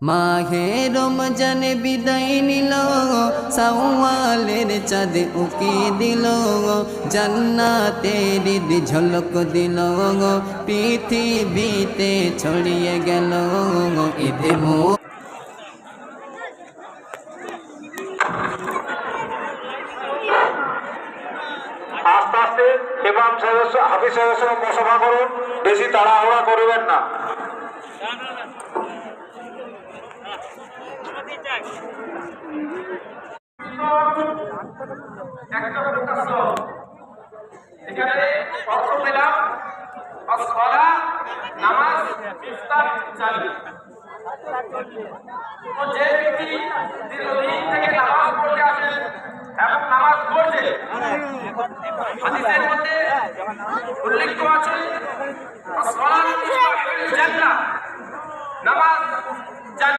মাহে রমজান বিদায় নিল, শাওয়ালের চাঁদ উকি দিল, জান্নাতের ঈদ ঝলক দিল, পৃথিবীতে ছড়িয়ে গেল ঈদে আস্তে আস্তে ইমাম সাহেব হাফিজ সাহেবের সঙ্গে মুসাফা করুন, বেশি তাড়াহুড়া করবেন না। এখানে অর্থ পেলাম নামাজ ইফতার চালু। তো যে ব্যক্তি দীর্ঘদিন থেকে নামাজ পড়তে আসেন এবং নামাজ পড়ছে, হাদিসের মধ্যে উল্লেখ আছে নামাজ